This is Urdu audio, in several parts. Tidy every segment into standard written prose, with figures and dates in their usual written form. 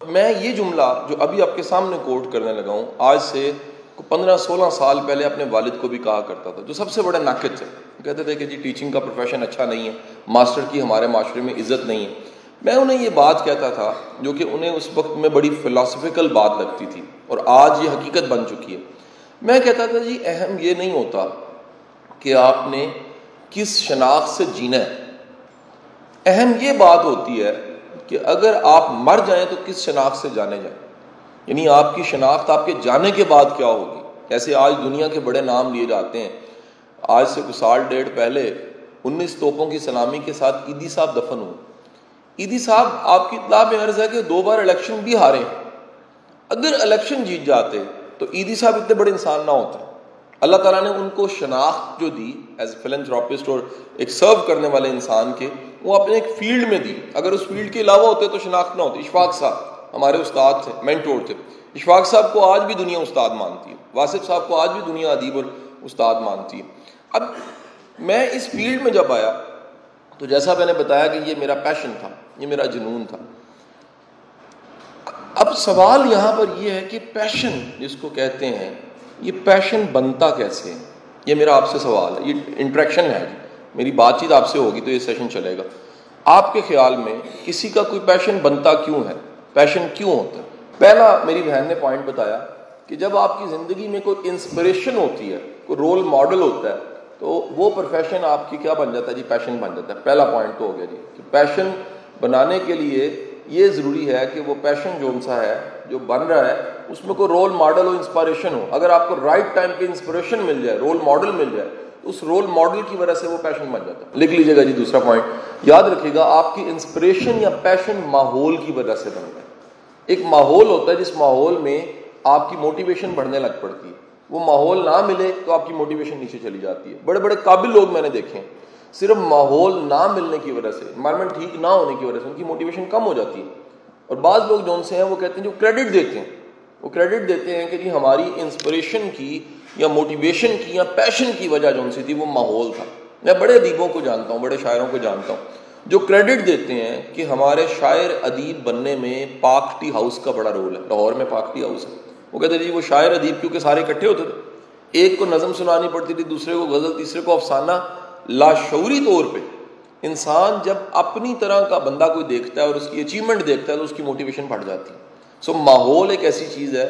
میں یہ جملہ جو ابھی آپ کے سامنے کوٹ کرنے لگا ہوں آج سے 15-16 سال پہلے اپنے والد کو بھی کہا کرتا تھا، جو سب سے بڑے ناقد تھے. کہتے تھے کہ جی ٹیچنگ کا پروفیشن اچھا نہیں ہے، ماسٹر کی ہمارے معاشرے میں عزت نہیں ہے. میں انہیں یہ بات کہتا تھا جو کہ انہیں اس وقت میں بڑی فلسفیکل بات لگتی تھی اور آج یہ حقیقت بن چکی ہے. میں کہتا تھا جی اہم یہ نہیں ہوتا کہ آپ نے کس شناخت سے جینا ہے، اہم یہ بات ہوتی ہے کہ اگر آپ مر جائیں تو کس شناخت سے جانے جائیں. یعنی آپ کی شناخت آپ کے جانے کے بعد کیا ہوگی. جیسے آج دنیا کے بڑے نام لیے جاتے ہیں، آج سے کچھ سال ڈیڑھ پہلے 19 توپوں کی سلامی کے ساتھ ایدی صاحب دفن ہوئے. ایدی صاحب آپ کی اطلاع میں عرض ہے کہ 2 بار الیکشن بھی ہارے ہیں. اگر الیکشن جیت جاتے تو ایدی صاحب اتنے بڑے انسان نہ ہوتے. اللہ تعالیٰ نے ان کو شناخت جو دی ایز فلنتھراپسٹ اور ایک سرو کرنے والے انسان کے، وہ اپنے ایک فیلڈ میں دی. اگر اس فیلڈ کے علاوہ ہوتے تو شناخت نہ ہوتی. اشفاق صاحب ہمارے استاد تھے، مینٹور تھے. اشفاق صاحب کو آج بھی دنیا استاد مانتی ہے، واصف صاحب کو آج بھی دنیا ادیب اور استاد مانتی ہے. اب میں اس فیلڈ میں جب آیا تو جیسا میں نے بتایا کہ یہ میرا پیشن تھا، یہ میرا جنون تھا. اب سوال یہاں پر یہ ہے کہ پیشن جس کو کہتے ہیں، یہ پیشن بنتا کیسے ہے؟ یہ میرا آپ سے سوال ہے. یہ انٹریکشن ہے، میری بات چیت آپ سے ہوگی تو یہ سیشن چلے گا. آپ کے خیال میں کسی کا کوئی پیشن بنتا کیوں ہے؟ پیشن کیوں ہوتا ہے؟ پہلا میری بہن نے پوائنٹ بتایا کہ جب آپ کی زندگی میں کوئی انسپریشن ہوتی ہے، کوئی رول ماڈل ہوتا ہے، تو وہ پروفیشن آپ کی کیا بن جاتا ہے جی؟ پیشن بن جاتا ہے. پہلا پوائنٹ تو ہو گیا جی کہ پیشن بنانے کے لیے یہ ضروری ہے کہ وہ پیشن جو سا ہے جو بن رہا ہے اس میں کوئی رول ماڈل ہو، انسپریشن ہو. اگر آپ کو رائٹ ٹائم پہ انسپریشن مل جائے، رول ماڈل مل جائے، اس رول ماڈل کی وجہ سے وہ پیشن بن جاتا ہے. لکھ لیجیے گا جی دوسرا پوائنٹ، یاد رکھیے گا آپ کی انسپریشن یا پیشن ماحول کی وجہ سے بن گئے. ایک ماحول ہوتا ہے جس ماحول میں آپ کی موٹیویشن بڑھنے لگ پڑتی ہے. وہ ماحول نہ ملے تو آپ کی موٹیویشن نیچے چلی جاتی ہے. بڑے بڑے قابل لوگ میں نے دیکھے ہیں، صرف ماحول نہ ملنے کی وجہ سے، انوائرمنٹ ٹھیک نہ ہونے کی وجہ سے ان کی موٹیویشن کم ہو جاتی ہے. اور بعض لوگ جو ان سے ہیں وہ کہتے ہیں، جو کریڈٹ دیتے ہیں، وہ کریڈٹ دیتے ہیں کہ جی ہماری انسپریشن کی یا موٹیویشن کی یا پیشن کی وجہ جو ان سے تھی وہ ماحول تھا. میں بڑے ادیبوں کو جانتا ہوں، بڑے شاعروں کو جانتا ہوں جو کریڈٹ دیتے ہیں کہ ہمارے شاعر ادیب بننے میں پاک ٹی ہاؤس کا بڑا رول ہے. لاہور میں پاک ٹی ہاؤس ہے. وہ کہتے ہیں جی وہ شاعر ادیب کیونکہ سارے اکٹھے ہوتے تھے، ایک کو نظم سنانی پڑتی تھی، دوسرے کو غزل، تیسرے کو افسانہ. لاشعوری طور پہ انسان جب اپنی طرح کا بندہ کوئی دیکھتا ہے اور اس کی اچیومنٹ دیکھتا ہے تو اس کی موٹیویشن بڑھ جاتی ہے. سو ماحول ایک ایسی چیز ہے،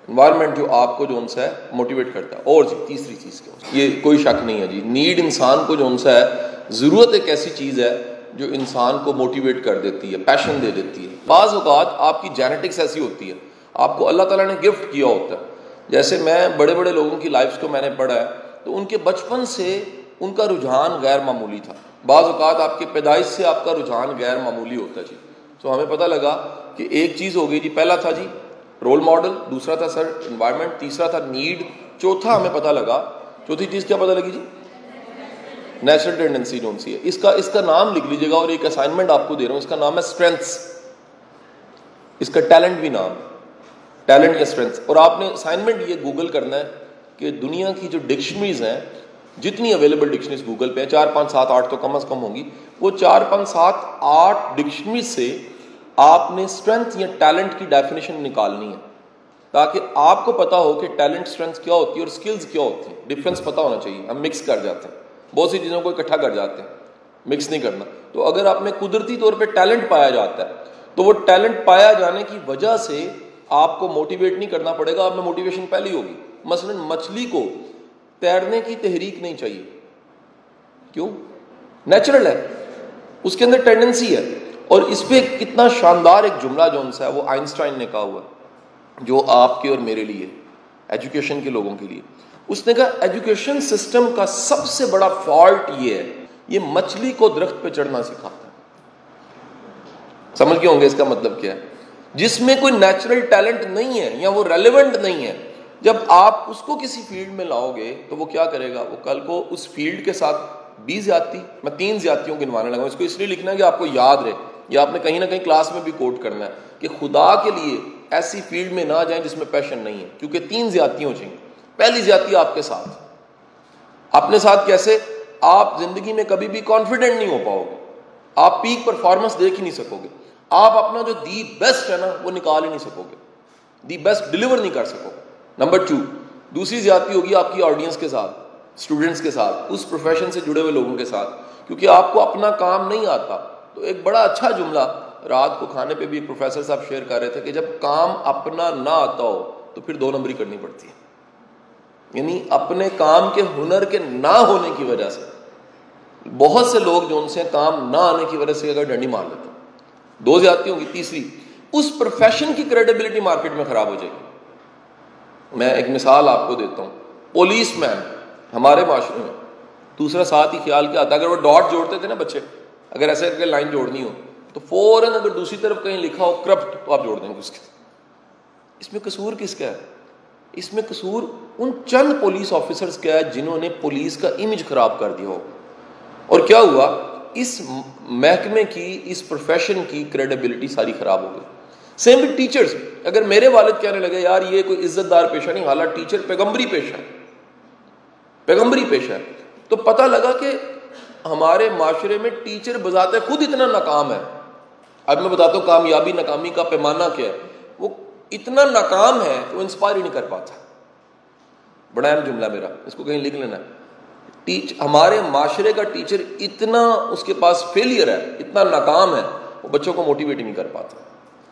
انوائرمنٹ، جو آپ کو جو ان سا ہے موٹیویٹ کرتا ہے. اور جی تیسری چیز کیا، یہ کوئی شک نہیں ہے جی، نیڈ انسان کو جو ان سا ہے، ضرورت ایک ایسی چیز ہے جو انسان کو موٹیویٹ کر دیتی ہے، پیشن دے دیتی ہے. بعض اوقات آپ کی جینیٹکس ایسی ہوتی ہے، آپ کو اللہ تعالیٰ نے گفٹ کیا ہوتا ہے. جیسے میں بڑے بڑے لوگوں کی لائفز کو میں نے پڑھا ہے تو ان کے بچپن سے ان کا رجحان غیر معمولی تھا. بعض اوقات آپ کی پیدائش سے آپ کا رجحان غیر معمولی ہوتا ہے جی. تو ہمیں پتہ لگا کہ ایک چیز ہو گئی جی، پہلا تھا جی رول ماڈل، دوسرا تھا سر انوائرمنٹ، تیسرا تھا نیڈ، چوتھا ہمیں پتہ لگا، چوتھی چیز کیا پتہ لگی جی؟ نیچرل ٹینڈنسی جو سی ہے. اس کا نام لکھ لیجیے گا اور ایک اسائنمنٹ آپ کو دے رہا ہوں، اس کا نام ہے اسٹرینتھس. اس کا ٹیلنٹ بھی نام ہے، ٹیلنٹ یا اسٹرینتھس. اور آپ نے اسائنمنٹ یہ گوگل کرنا ہے کہ دنیا کی جو ڈکشنریز ہیں، جتنی اویلیبل ڈکشنریز گوگل پہ ہیں، 4 5 7 8 تو کم از کم ہوں گی، وہ 4 5 7 8 ڈکشنریز سے آپ نے اسٹرینتھ یا ٹیلنٹ کی ڈیفینیشن نکالنی ہے تاکہ آپ کو پتا ہو کہ ٹیلنٹ اسٹرینتھ کیا ہوتی ہے اور اسکلز کیا ہوتی ہیں. ڈفرینس پتا ہونا چاہیے. ہم مکس کر جاتے ہیں، بہت سی چیزوں کو اکٹھا کر جاتے ہیں، مکس نہیں کرنا. تو اگر آپ میں قدرتی طور پہ ٹیلنٹ پایا جاتا ہے تو وہ ٹیلنٹ پایا جانے کی وجہ سے آپ کو موٹیویٹ نہیں کرنا پڑے گا، آپ میں موٹیویشن پہلی ہوگی. مثلا مچھلی کو تیرنے کی تحریک نہیں چاہیے، کیوں؟ نیچرل ہے، اس کے اندر ٹینڈنسی ہے. اور اس پہ کتنا شاندار ایک جملہ جو ان سے ہے وہ آئنسٹائن نے کہا ہوا ہے، جو آپ کے اور میرے لیے، ایجوکیشن کے لوگوں کے لیے. اس نے کہا ایجوکیشن سسٹم کا سب سے بڑا فالٹ یہ ہے، یہ مچھلی کو درخت پہ چڑھنا سکھاتا ہے. سمجھ گئے ہوں گے اس کا مطلب کیا ہے؟ جس میں کوئی نیچرل ٹیلنٹ نہیں ہے یا وہ ریلیونٹ نہیں ہے، جب آپ اس کو کسی فیلڈ میں لاؤ گے تو وہ کیا کرے گا؟ وہ کل کو اس فیلڈ کے ساتھ 20 زیادتی، میں 3 زیادتیوں گنوانے لگا ہوں. اس کو اس لیے لکھنا ہے کہ آپ کو یاد رہے، یا آپ نے کہیں نہ کہیں کلاس میں بھی کوٹ کرنا ہے کہ خدا کے لیے ایسی فیلڈ میں نہ جائیں جس میں پیشن نہیں ہے، کیونکہ 3 زیادتیاں ہو جائیں. پہلی زیادتی آپ کے ساتھ، اپنے ساتھ کیسے؟ آپ زندگی میں کبھی بھی کانفیڈنٹ نہیں ہو پاؤ گے، آپ پیک پرفارمنس دیکھ ہی نہیں سکو گے. آپ اپنا جو دی بیسٹ ہے نا وہ نکال ہی نہیں سکو گے, دی بیسٹ ڈلیور نہیں کر سکو گے. نمبر 2, دوسری زیادتی ہوگی آپ کی آڈینس کے ساتھ, اسٹوڈنٹس کے ساتھ, اس پروفیشن سے جڑے ہوئے لوگوں کے ساتھ, کیونکہ آپ کو اپنا کام نہیں آتا. تو ایک بڑا اچھا جملہ رات کو کھانے پہ بھی ایک پروفیسر صاحب شیئر کر رہے تھے کہ جب کام اپنا نہ آتا ہو تو پھر 2 نمبری کرنی پڑتی ہے. یعنی اپنے کام کے ہنر کے نہ ہونے کی وجہ سے بہت سے لوگ جو ان سے کام نہ آنے کی وجہ سے اگر ڈنڈی مار لیتے ہیں. 2 زیادتی ہوگی. تیسری, اس پروفیشن کی کریڈیبلٹی مارکیٹ میں خراب ہو جائے گی. میں ایک مثال آپ کو دیتا ہوں. پولیس مین ہمارے معاشرے میں, دوسرا ساتھ ہی خیال کیا آتا, اگر وہ ڈاٹ جوڑتے تھے نا بچے, اگر ایسے کر کے لائن جوڑنی ہو تو فوراً اگر دوسری طرف کہیں لکھا ہو کرپٹ تو آپ جوڑ دیں گے اس کے. اس میں قصور کس کا ہے؟ اس میں قصور ان چند پولیس آفیسرز کا ہے جنہوں نے پولیس کا امیج خراب کر دیا ہو. اور کیا ہوا, اس محکمے کی, اس پروفیشن کی کریڈیبلٹی ساری خراب ہو گئی. Same with teachers. اگر میرے والد کہنے لگے یار یہ کوئی عزت دار پیشہ نہیں, حالانکہ ٹیچر پیغمبری پیشہ ہے, پیغمبری پیشہ ہے, تو پتہ لگا کہ ہمارے معاشرے میں ٹیچر بذات خود اتنا ناکام ہے. اب میں بتاتا ہوں کامیابی ناکامی کا پیمانہ کیا ہے. وہ اتنا ناکام ہے کہ وہ انسپائر ہی نہیں کر پاتا. بڑا اہم جملہ میرا, اس کو کہیں لکھ لینا. ہمارے معاشرے کا ٹیچر اتنا اس کے پاس فیلئر ہے, اتنا ناکام ہے, وہ بچوں کو موٹیویٹ ہی نہیں کر پاتا.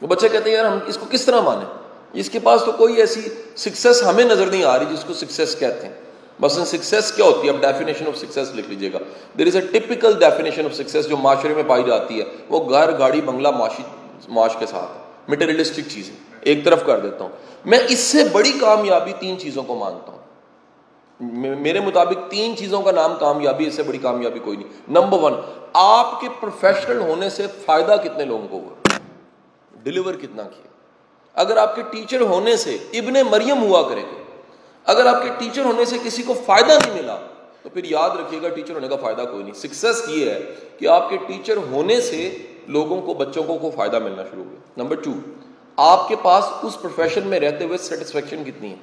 وہ بچے کہتے ہیں یار ہم اس کو کس طرح مانیں, اس کے پاس تو کوئی ایسی سکسیس ہمیں نظر نہیں آ رہی جس کو سکسیس کہتے ہیں. مثلا سکسیس کیا ہوتی ہے؟ اب ڈیفینیشن آف سکسیس لکھ لیجیے گا. There is a typical definition of success جو معاشرے میں پائی جاتی ہے. وہ گھر, گاڑی, بنگلہ, معاش کے ساتھ مٹیریلسٹک چیزیں ایک طرف کر دیتا ہوں. میں اس سے بڑی کامیابی 3 چیزوں کو مانتا ہوں. میرے مطابق 3 چیزوں کا نام کامیابی, اس سے بڑی کامیابی کوئی نہیں. نمبر 1, آپ کے پروفیشنل ہونے سے فائدہ کتنے لوگوں کو ہوا, ڈلیور کتنا کیا. اگر آپ کے ٹیچر ہونے سے ابن مریم ہوا کرے گا, اگر آپ کے ٹیچر ہونے سے کسی کو فائدہ نہیں ملا تو پھر یاد رکھیے گا ٹیچر ہونے کا فائدہ کوئی نہیں. سکسیس یہ ہے کہ آپ کے ٹیچر ہونے سے لوگوں کو, بچوں کو فائدہ ملنا شروع ہو گیا. نمبر 2, آپ کے پاس اس پروفیشن میں رہتے ہوئے سیٹسفیکشن کتنی ہے.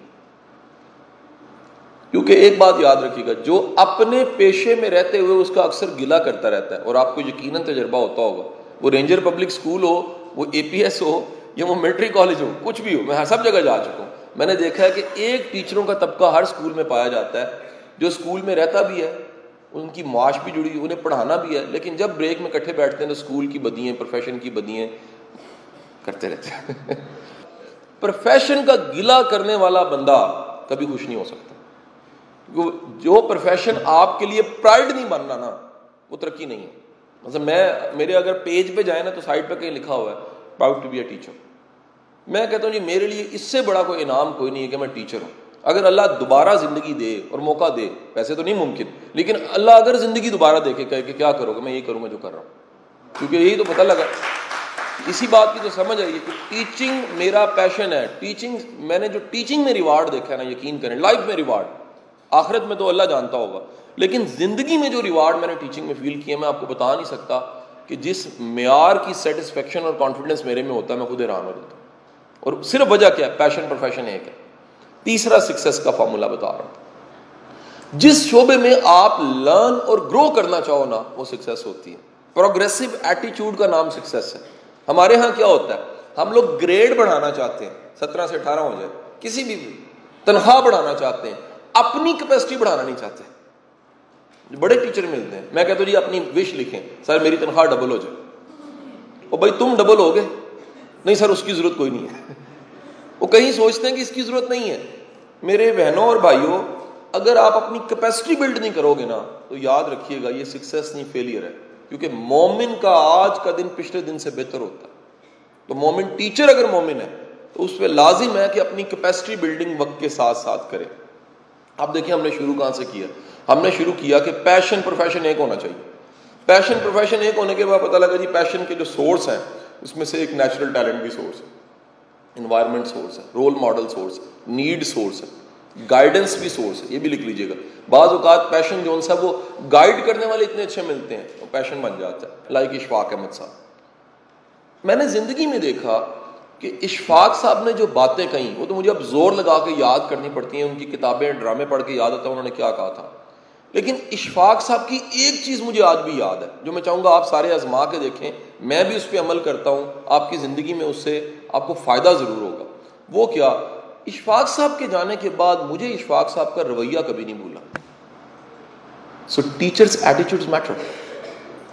کیونکہ ایک بات یاد رکھیے گا, جو اپنے پیشے میں رہتے ہوئے اس کا اکثر گلہ کرتا رہتا ہے, اور آپ کو یقیناً تجربہ ہوتا ہوگا, وہ رینجر پبلک اسکول ہو, وہ اے پی ایس ہو, یا وہ ملٹری کالج ہو, کچھ بھی ہو, میں سب جگہ جا چکا ہوں. میں نے دیکھا ہے کہ ایک ٹیچروں کا طبقہ ہر اسکول میں پایا جاتا ہے جو اسکول میں رہتا بھی ہے, ان کی معاش بھی جڑی ہوئی, انہیں پڑھانا بھی ہے, لیکن جب بریک میں اکٹھے بیٹھتے ہیں تو اسکول کی بدیاں, پروفیشن کی بدیاں کرتے رہتے ہیں. پروفیشن کا گلہ کرنے والا بندہ کبھی خوش نہیں ہو سکتا. جو پروفیشن آپ کے لیے پرائڈ نہیں بننا نا, وہ ترقی نہیں ہے. مثلا میرے اگر پیج پہ جائیں نا تو سائڈ پہ کہیں لکھا ہوا ہے proud to be a teacher. میں کہتا ہوں جی میرے لیے اس سے بڑا کوئی انعام کوئی نہیں ہے کہ میں ٹیچر ہوں. اگر اللہ دوبارہ زندگی دے اور موقع دے, ویسے تو نہیں ممکن, لیکن اللہ اگر زندگی دوبارہ دے کے کہے کہ کیا کرو گے, میں یہی کروں گا جو کر رہا ہوں. کیونکہ یہی تو پتہ لگا, اسی بات کی تو سمجھ آئی کہ ٹیچنگ میرا پیشن ہے. ٹیچنگ, میں نے جو ٹیچنگ میں ریوارڈ دیکھا ہے نا, یقین کریں لائف میں ریوارڈ, آخرت میں تو اللہ جانتا ہوگا, لیکن زندگی میں جو ریوارڈ میں نے ٹیچنگ میں فیل کیا, میں آپ کو بتا نہیں سکتا کہ جس معیار کی سیٹسفیکشن اور کانفیڈنس میرے میں ہوتا ہے, میں خود حیران ہو جاتا ہوں. اور صرف وجہ کیا ہے؟ پیشن, پروفیشن ایک ہے. تیسرا سکسیس کا فارمولا بتا رہا ہوں. جس شعبے میں آپ لرن اور گرو کرنا چاہو نا, وہ سکسیس ہوتی ہے. پروگریسو ایٹیچیوڈ کا نام سکسیس ہے. ہمارے ہاں کیا ہوتا ہے, ہم لوگ گریڈ بڑھانا چاہتے ہیں, 17 سے 18 ہو جائے, کسی بھی تنخواہ بڑھانا چاہتے ہیں, اپنی کیپیسٹی بڑھانا نہیں چاہتے. بڑے ٹیچر ملتے ہیں, میں کہتا ہوں جی اپنی وش لکھیں, سر میری تنخواہ ڈبل ہو جائے. او بھائی تم ڈبل ہو گے؟ نہیں سر اس کی ضرورت کوئی نہیں ہے. وہ کہیں سوچتے ہیں کہ اس کی ضرورت نہیں ہے. میرے بہنوں اور بھائیوں, اگر آپ اپنی کیپیسٹی بلڈ نہیں کرو گے نا, تو یاد رکھیے گا یہ سکسیس نہیں, فیلئر ہے. کیونکہ مومن کا آج کا دن پچھلے دن سے بہتر ہوتا ہے. تو مومن ٹیچر اگر مومن ہے تو اس پہ لازم ہے کہ اپنی کیپیسٹی بلڈنگ وقت کے ساتھ ساتھ کرے. اب دیکھیں ہم نے شروع کہاں سے کیا. ہم نے شروع کیا کہ پیشن پروفیشن ایک ہونا چاہیے. پیشن پروفیشن ایک ہونے کے بعد پتہ لگا جی پیشن کے جو سورس ہیں اس میں سے ایک نیچرل ٹیلنٹ بھی سورس ہے, انوائرمنٹ سورس ہے, رول ماڈل سورس ہے, نیڈ سورس ہے, گائیڈنس بھی سورس ہے. یہ بھی لکھ لیجئے گا. بعض اوقات پیشن جو ہے وہ گائیڈ کرنے والے اتنے اچھے ملتے ہیں, وہ پیشن بن جاتا ہے. لائک اشفاق احمد صاحب, میں نے زندگی میں دیکھا کہ اشفاق صاحب نے جو باتیں کہیں وہ تو مجھے اب زور لگا کے یاد کرنی پڑتی ہیں. ان کی کتابیں, ڈرامے پڑھ کے یاد آتا ہے انہوں نے کیا کہا تھا. لیکن اشفاق صاحب کی ایک چیز مجھے آج بھی یاد ہے, جو میں چاہوں گا آپ سارے آزما کے دیکھیں. میں بھی اس پہ عمل کرتا ہوں, آپ کی زندگی میں اس سے آپ کو فائدہ ضرور ہوگا. وہ کیا, اشفاق صاحب کے جانے کے بعد مجھے اشفاق صاحب کا رویہ کبھی نہیں بھولا. سو ٹیچرز ایٹیٹیوڈز میٹر.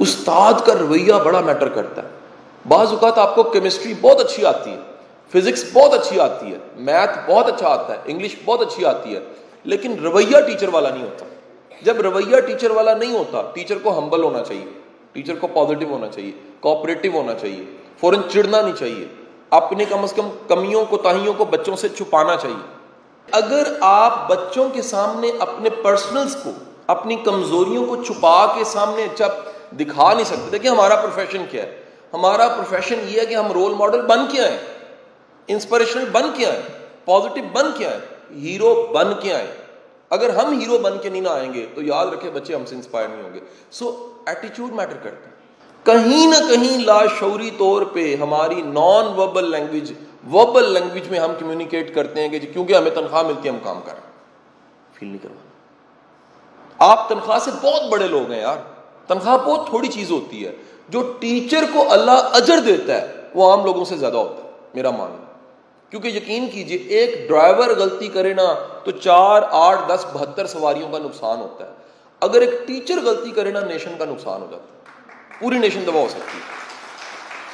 استاد کا رویہ بڑا میٹر کرتا ہے. بعض اوقات آپ کو کیمسٹری بہت اچھی آتی ہے, فزکس بہت اچھی آتی ہے, میتھ بہت اچھا آتا ہے, انگلش بہت اچھی آتی ہے, لیکن رویہ ٹیچر والا نہیں ہوتا. جب رویہ ٹیچر والا نہیں ہوتا, ٹیچر کو ہمبل ہونا چاہیے, ٹیچر کو پازیٹیو ہونا چاہیے, کوآپریٹو ہونا چاہیے, فوراً چڑنا نہیں چاہیے, اپنے کم از کم کمیوں کوتاہیوں کو بچوں سے چھپانا چاہیے. اگر آپ بچوں کے سامنے اپنے پرسنلز کو, اپنی کمزوریوں کو چھپا کے سامنے اچھا دکھا نہیں سکتے. دیکھیں ہمارا پروفیشن کیا ہے, ہمارا پروفیشن یہ ہے کہ ہم رول ماڈل بن کے آئیں, انسپریشنل بن کے آئیں, پازیٹیو بن کے آئیں, ہیرو بن کے آئیں. اگر ہم ہیرو بن کے نہیں نہ آئیں گے تو یاد رکھیں بچے ہم سے انسپائر نہیں ہوں گے. سو ایٹیٹیوڈ میٹر کرتا ہے. کہیں نہ کہیں لاشعوری طور پہ ہماری non verbal language, verbal language میں ہم کمیونیکیٹ کرتے ہیں کہ کیونکہ ہمیں تنخواہ ملتی ہے ہم کام کر رہے ہیں. فیل نہیں کروانا. آپ تنخواہ سے بہت بڑے لوگ ہیں یار, تنخواہ بہت تھوڑی چیز ہوتی ہے. جو ٹیچر کو اللہ اجر دیتا ہے وہ عام لوگوں سے زیادہ ہوتا ہے, میرا ماننا. کیونکہ یقین کیجئے ایک ڈرائیور غلطی کرے نا تو 4, 8, 10, 72 سواریوں کا نقصان ہوتا ہے. اگر ایک ٹیچر غلطی کرے نا نیشن کا نقصان ہو جاتا ہے, پوری نیشن تباہ ہو سکتی ہے.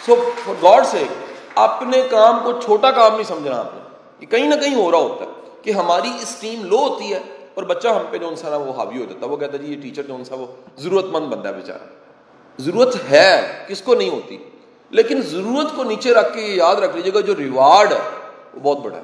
سو فار گاڈ سے اپنے کام کو چھوٹا کام نہیں سمجھنا. آپ نے یہ کہیں نہ کہیں ہو رہا ہوتا ہے کہ ہماری اسٹیم لو ہوتی ہے اور بچہ ہم پہ جو ان سا وہ حاوی ہو جاتا ہے. وہ کہتا ہے جی یہ ٹیچر جو ان سا وہ ضرورت مند بندہ ہے بیچارہ. ضرورت ہے, کس کو نہیں ہوتی, لیکن ضرورت کو نیچے رکھ کے یہ یاد رکھ لیجیے گا جو ریوارڈ ہے وہ بہت بڑا ہے.